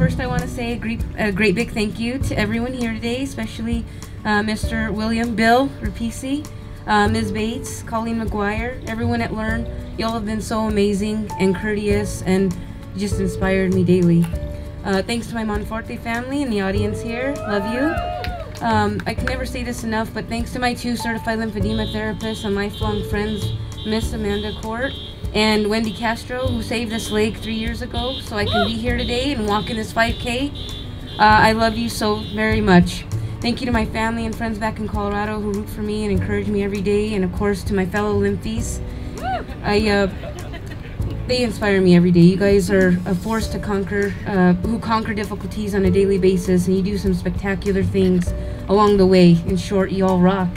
first I want to say a great big thank you to everyone here today, especially Mr. William, Bill Rapisi, Ms. Bates, Colleen McGuire, everyone at LE&RN. Y'all have been so amazing and courteous and just inspired me daily. Thanks to my Monforte family and the audience here. Love you. I can never say this enough, but thanks to my 2 certified lymphedema therapists and lifelong friends, Miss Amanda Court and Wendy Castro, who saved this leg 3 years ago so I can be here today and walk in this 5K. I love you so very much. Thank you to my family and friends back in Colorado who root for me and encourage me every day, and of course to my fellow Lymphies. They inspire me every day. You guys are a force to conquer, who conquer difficulties on a daily basis, and you do some spectacular things along the way. In short, you all rock.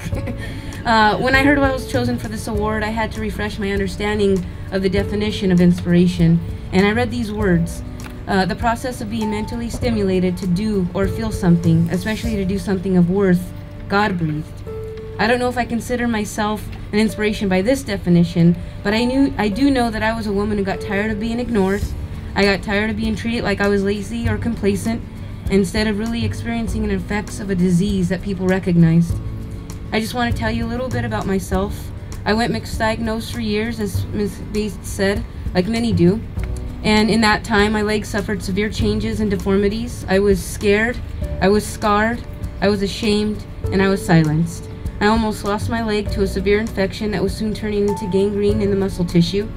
When I heard I was chosen for this award, I had to refresh my understanding of the definition of inspiration, and I read these words. The process of being mentally stimulated to do or feel something, especially to do something of worth, God-breathed. I don't know if I consider myself an inspiration by this definition, but I do know that I was a woman who got tired of being ignored. I got tired of being treated like I was lazy or complacent, instead of really experiencing the effects of a disease that people recognized. I just want to tell you a little bit about myself. I went misdiagnosed for years, as Ms. Bates said, like many do. And in that time, my leg suffered severe changes and deformities. I was scared, I was scarred, I was ashamed, and I was silenced. I almost lost my leg to a severe infection that was soon turning into gangrene in the muscle tissue.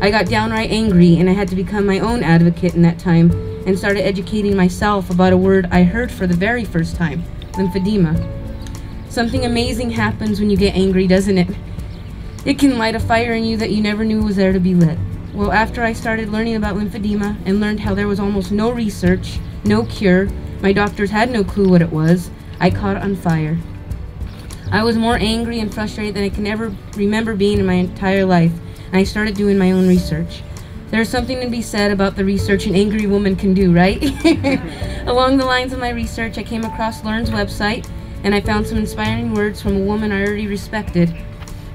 I got downright angry, and I had to become my own advocate in that time and started educating myself about a word I heard for the very first time, lymphedema. Something amazing happens when you get angry, doesn't it? It can light a fire in you that you never knew was there to be lit. Well, after I started learning about lymphedema and learned how there was almost no research, no cure, my doctors had no clue what it was, I caught on fire. I was more angry and frustrated than I can ever remember being in my entire life, and I started doing my own research. There's something to be said about the research an angry woman can do, right? Along the lines of my research, I came across LE&RN's website, and I found some inspiring words from a woman I already respected,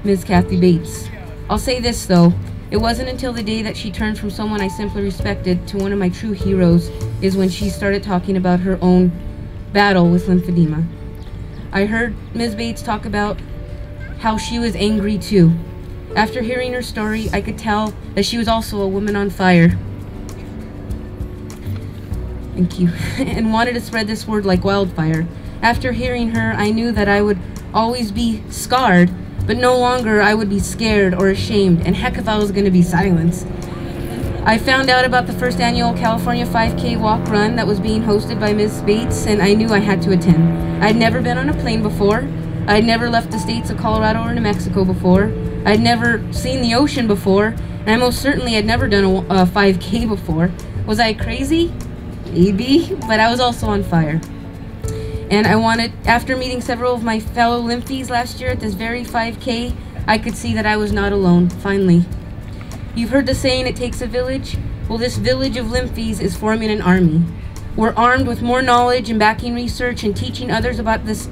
Ms. Kathy Bates. I'll say this though, it wasn't until the day that she turned from someone I simply respected to one of my true heroes is when she started talking about her own battle with lymphedema. I heard Ms. Bates talk about how she was angry too. After hearing her story, I could tell that she was also a woman on fire. Thank you. And wanted to spread this word like wildfire. After hearing her, I knew that I would always be scarred, but no longer I would be scared or ashamed, and heck if I was going to be silenced. I found out about the first annual California 5K walk run that was being hosted by Ms. Bates, and I knew I had to attend. I'd never been on a plane before. I'd never left the states of Colorado or New Mexico before. I'd never seen the ocean before, and I most certainly had never done a 5K before. Was I crazy? Maybe, but I was also on fire. And I wanted, after meeting several of my fellow Lymphies last year at this very 5K, I could see that I was not alone, finally. You've heard the saying, it takes a village? Well, this village of Lymphies is forming an army. We're armed with more knowledge and backing research and teaching others about these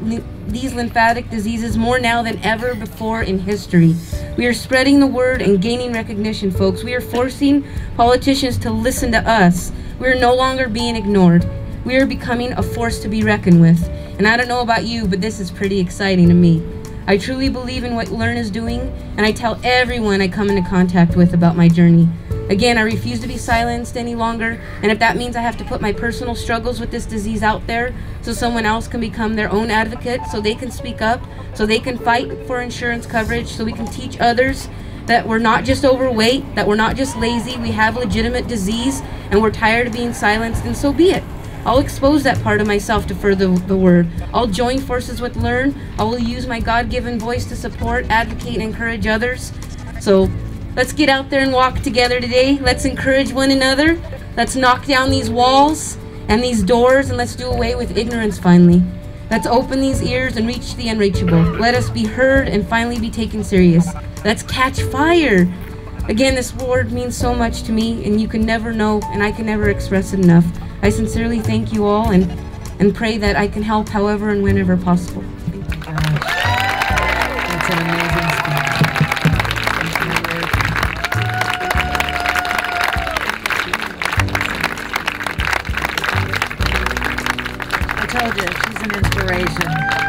lymphatic diseases more now than ever before in history. We are spreading the word and gaining recognition, folks. We are forcing politicians to listen to us. We are no longer being ignored. We are becoming a force to be reckoned with. And I don't know about you, but this is pretty exciting to me. I truly believe in what LE&RN is doing, and I tell everyone I come into contact with about my journey. Again, I refuse to be silenced any longer, and if that means I have to put my personal struggles with this disease out there so someone else can become their own advocate, so they can speak up, so they can fight for insurance coverage, so we can teach others that we're not just overweight, that we're not just lazy, we have legitimate disease, and we're tired of being silenced, and so be it. I'll expose that part of myself to further the word. I'll join forces with LE&RN. I will use my God-given voice to support, advocate, and encourage others. So let's get out there and walk together today. Let's encourage one another. Let's knock down these walls and these doors, and let's do away with ignorance finally. Let's open these ears and reach the unreachable. Let us be heard and finally be taken serious. Let's catch fire. Again, this word means so much to me, and you can never know, and I can never express it enough. I sincerely thank you all and pray that I can help however and whenever possible. Thank you. That's an amazing speech. inspiration.